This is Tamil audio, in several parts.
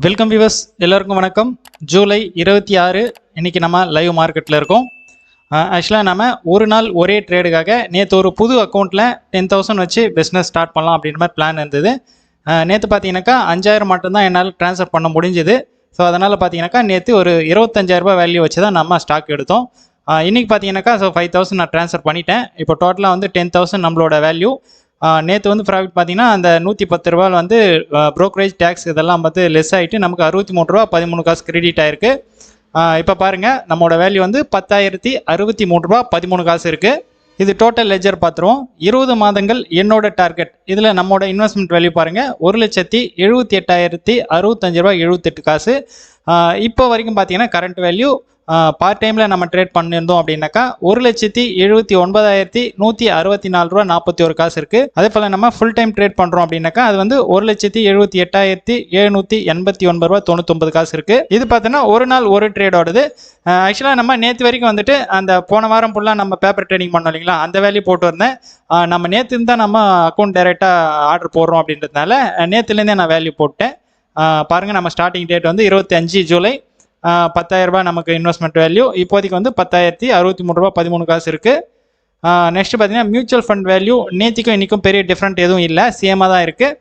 வெல்கம் வியூவர்ஸ், எல்லாருக்கும் வணக்கம். ஜூலை 26 இன்னைக்கு நம்ம லைவ் மார்க்கெட்டில் இருக்கோம். ஆக்சுவலாக நம்ம ஒரு நாள் ஒரே ட்ரேடுக்காக நேற்று ஒரு புது அக்கௌண்ட்டில் 10,000 வச்சு பிஸ்னஸ் ஸ்டார்ட் பண்ணலாம் அப்படின்ற மாதிரி பிளான் இருந்தது. நேற்று பார்த்தீங்கன்னாக்கா 5,000 மட்டும்தான் என்னால் ட்ரான்ஸ்ஃபர் பண்ண முடிஞ்சுது. ஸோ அதனால் பார்த்தீங்கன்னாக்கா நேற்று ஒரு 25,000 ரூபாய் வேல்யூ வச்சு தான் நம்ம ஸ்டாக் எடுத்தோம். இன்றைக்கி பார்த்தீங்கன்னாக்கா 5,000 நான் ட்ரான்ஸ்ஃபர் பண்ணிட்டேன். இப்போ டோட்டலாக வந்து 10,000 நம்மளோட வேல்யூ. நேற்று வந்து ப்ராஃபிட் பார்த்தீங்கன்னா அந்த 110 ரூபாயில் வந்து ப்ரோக்கரேஜ் டேக்ஸ் இதெல்லாம் வந்து லெஸ் ஆகிட்டு நமக்கு 63 ரூபா 13 காசு கிரெடிட் ஆயிருக்கு. இப்போ பாருங்கள், நம்மளோட வேல்யூ வந்து 10,063 ரூபா 13 காசு இருக்குது. இது டோட்டல் லெஜர் பார்த்துருவோம். 20 மாதங்கள் என்னோட டார்கெட். இதில் நம்மளோட இன்வெஸ்ட்மெண்ட் வேல்யூ பாருங்கள், 1,78,065 ரூபா 78 காசு. இப்போ வரைக்கும் பார்த்தீங்கன்னா கரண்ட் வேல்யூ பார்ட் டைமில் நம்ம ட்ரேட் பண்ணியிருந்தோம் அப்படின்னாக்கா 1,79,164 ரூபா 41 காசு இருக்குது. அதே போல் நம்ம ஃபுல் டைம் ட்ரேட் பண்ணுறோம் அப்படின்னாக்கா அது வந்து 1,78,789 ரூபா 99 காசு இருக்குது. இது பார்த்தீங்கன்னா ஒரு நாள் ஒரு ட்ரேடோடது. ஆக்சுவலாக நம்ம நேற்று வரைக்கும் வந்துட்டு அந்த போன வாரம் ஃபுல்லாக நம்ம பேப்பர் ட்ரேடிங் பண்ணோம் இல்லைங்களா, அந்த வேல்யூ போட்டு வந்தேன். நம்ம நேற்று தான் நம்ம அக்கௌண்ட் டைரெக்டாக ஆர்டர் போடுறோம் அப்படின்றதுனால நேற்றுலேருந்தே நான் வேல்யூ போட்டேன். பாருங்கள், நம்ம ஸ்டார்டிங் டேட் வந்து 25 ஜூலை. 10,000 ரூபாய் நமக்கு இன்வெஸ்ட்மெண்ட் வேல்யூ. இப்போதைக்கு வந்து 10,063 ரூபா 13 காசு இருக்குது. நெக்ஸ்ட் பார்த்தீங்கன்னா மியூச்சுவல் ஃபண்ட் வேல்யூ நேற்றுக்கும் இன்றைக்கும் பெரிய டிஃப்ரெண்ட் எதுவும் இல்லை, சேமாக தான் இருக்குது.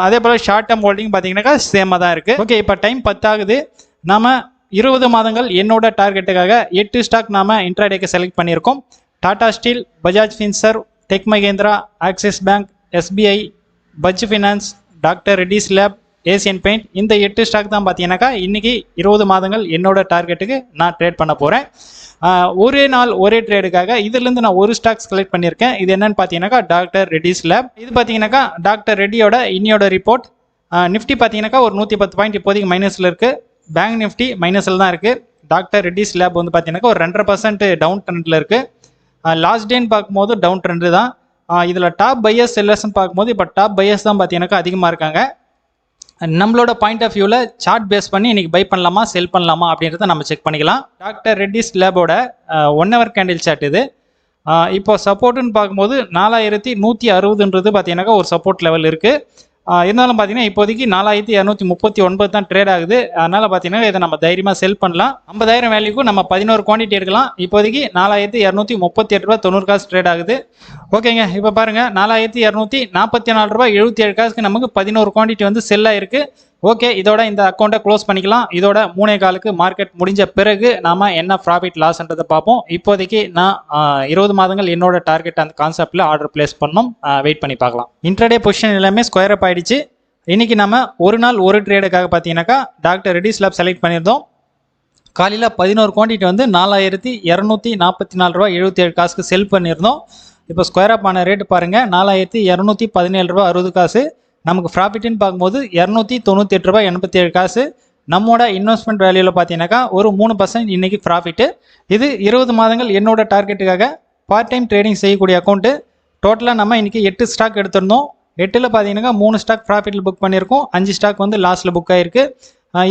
அதே போல் ஷார்ட் டேர்ம் ஹோல்டிங் பார்த்தீங்கன்னாக்கா சேமாக தான் இருக்குது. ஓகே, இப்போ டைம் 10 ஆகுது. நாம் 20 மாதங்கள் என்னோட டார்கெட்டுக்காக 8 ஸ்டாக் நாம் இன்ட்ராடேக்கு செலக்ட் பண்ணியிருக்கோம். Tata steel, Bajaj finserv, tech Mahindra, axis bank, SBI, பஜ் finance, doctor Reddy's lab, Asian paint. இந்த 8 ஸ்டாக் தான் பார்த்தீங்கன்னாக்கா இன்றைக்கி 20 மாதங்கள் என்னோட டார்கெட்டுக்கு நான் ட்ரேட் பண்ண போகிறேன். ஒரே நாள் ஒரே ட்ரேடுக்காக இதிலேருந்து நான் ஒரு ஸ்டாக் செலக்ட் பண்ணியிருக்கேன். இது என்னன்னு பார்த்தீங்கன்னாக்கா டாக்டர் ரெட்டிஸ் லேப். இது பார்த்தீங்கன்னாக்கா டாக்டர் ரெட்டியோட இன்னியோட ரிப்போர்ட். நிஃப்டி பார்த்தீங்கன்னாக்கா ஒரு 110 பாயிண்ட் இப்போதைக்கு மைனஸில் இருக்குது. பேங்க் நிஃப்டி மைனஸில் தான் இருக்குது. டாக்டர் ரெட்டிஸ் லேப் வந்து பார்த்தீங்கன்னாக்கா ஒரு 2.5% டவுன் ட்ரெண்டில் இருக்குது. லாஸ்ட் டேன்னு பார்க்கும்போது டவுன் ட்ரெண்டு தான். இதில் டாப் பையர்ஸ் செல்லர்ஸ்ன்னு பார்க்கும்போது இப்போ டாப் பையர்ஸ் தான் பார்த்தீங்கன்னாக்கா அதிகமாக இருக்காங்க. நம்மளோட பாயிண்ட் ஆஃப் வியூவில் சார்ட் பேஸ் பண்ணி இன்றைக்கி பை பண்ணலாமா செல் பண்ணலாமா அப்படின்றத நம்ம செக் பண்ணிக்கலாம். டாக்டர் ரெட்டிஸ் லேபோட 1 hour கேண்டில் சார்ட் இது. இப்போ சப்போர்ட்டுன்னு பார்க்கும்போது 4,160ன்றது பார்த்தீங்கன்னாக்கா ஒரு சப்போர்ட் லெவல் இருக்குது. இருந்தாலும் பார்த்தீங்கன்னா இப்போதைக்கு 4,239 தான் ட்ரேட் ஆகுது. அதனால் பார்த்தீங்கன்னா இதை நம்ம தைரியமாக செல் பண்ணலாம். 50,000 வேல்யூக்கும் நம்ம 11 குவான்டிட்டி எடுக்கலாம். இப்போதைக்கு 4,238 ரூபா 90 காசு ட்ரேட் ஆகுது. ஓகேங்க, இப்போ பாருங்கள் 4,244 ரூபா 77 காசுக்கு நமக்கு 11 குவான்டிட்டி வந்து செல் ஆயிருக்கு. ஓகே, இதோட இந்த அக்கௌண்ட்டை க்ளோஸ் பண்ணிக்கலாம். இதோட 3.4 மார்க்கெட் முடிஞ்ச பிறகு நாம் என்ன ப்ராஃபிட் லாஸ்ன்றதை பார்ப்போம். இப்போதைக்கு நான் 20 மாதங்கள் என்னோட டார்கெட் அந்த கான்செப்டில் ஆர்டர் பிளேஸ் பண்ணோம். வெயிட் பண்ணி பார்க்கலாம். இன்ட்ராடே பொசிஷன் எல்லாமே ஸ்கொயர் அப் ஆகிடுச்சு. இன்றைக்கி நம்ம ஒரு நாள் ஒரு ட்ரேடுக்காக பார்த்தீங்கன்னாக்கா டாக்டர் ரெட்டிஸ் லேப் செலக்ட் பண்ணியிருந்தோம். காலையில் 11 குவான்டிட்டி வந்து 4,244 ரூபா 77 காசுக்கு செல் பண்ணியிருந்தோம். இப்போ ஸ்கொயர் அப் ஆன ரேட்டு பாருங்கள், 4,217 ரூபா 60 காசு. நமக்கு ப்ராஃபிட்னு பார்க்கும்போது 298 ரூபா 87 காசு. நம்மளோட இன்வெஸ்ட்மெண்ட் வேல்யூவில் பார்த்தீங்கன்னாக்கா ஒரு 3% இன்றைக்கி ப்ராஃபிட்டு. இது 20 மாதங்கள் என்னோட டார்கெட்டுக்காக பார்ட் டைம் ட்ரேடிங் செய்யக்கூடிய அக்கௌண்ட்டு. டோட்டலாக நம்ம இன்றைக்கி 8 ஸ்டாக் எடுத்திருந்தோம். 8ல் பார்த்தீங்கன்னாக்கா 3 ஸ்டாக் ப்ராஃபிட்டில் புக் பண்ணியிருக்கோம், 5 ஸ்டாக் வந்து லாஸ்ட்டில் புக் ஆகிருக்கு.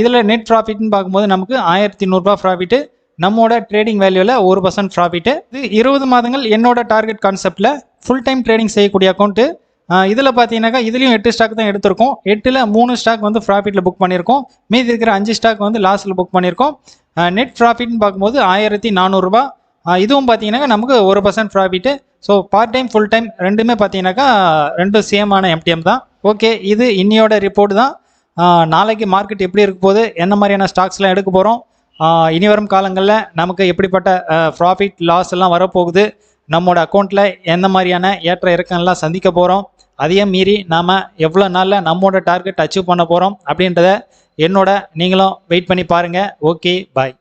இதில் நெட் ப்ராஃபிட்னு பார்க்கும்போது நமக்கு 1,100 ரூபா ப்ராஃபிட்டு. நம்மளோட ட்ரேடிங் வேல்யூவில் 1% ப்ராஃபிட்டு. இது 20 மாதங்கள் என்னோட டார்கெட் கான்செப்டில் ஃபுல் டைம் ட்ரேடிங் செய்யக்கூடிய அக்கௌண்ட்டு. இதில் பார்த்தீங்கன்னாக்கா இதுலேயும் 8 ஸ்டாக் தான் எடுத்திருக்கோம். 8ல் 3 ஸ்டாக் வந்து ப்ராஃபிட்டில் புக் பண்ணியிருக்கோம். மீதி இருக்கிற 5 ஸ்டாக் வந்து லாஸ்ட்டில் புக் பண்ணியிருக்கோம். நெட் ப்ராஃபிட்னு பார்க்கும்போது 1,400 ரூபா. இதுவும் பார்த்தீங்கன்னாக்கா நமக்கு 1% profit. So part time full time ரெண்டுமே பார்த்தீங்கன்னாக்கா ரெண்டும் சேமான MTM தான். ஓகே, இது இன்னியோட ரிப்போர்ட் தான். நாளைக்கு மார்க்கெட் எப்படி இருக்க போகுது, என்ன மாதிரியான ஸ்டாக்ஸ்லாம் எடுக்க போகிறோம், இனி வரும் காலங்களில் நமக்கு எப்படிப்பட்ட ப்ராஃபிட் லாஸ் எல்லாம் வரப்போகுது, நம்மளோட அக்கௌண்ட்டில் எந்த மாதிரியான ஏற்ற இறக்கங்கள்லாம் சந்திக்க போகிறோம், அதையும் மீறி நாம் எவ்வளோ நாளில் நம்மளோட டார்கெட் அச்சீவ் பண்ண போகிறோம் அப்படின்றத என்னோட நீங்களும் வெயிட் பண்ணி பாருங்கள். ஓகே, பாய்.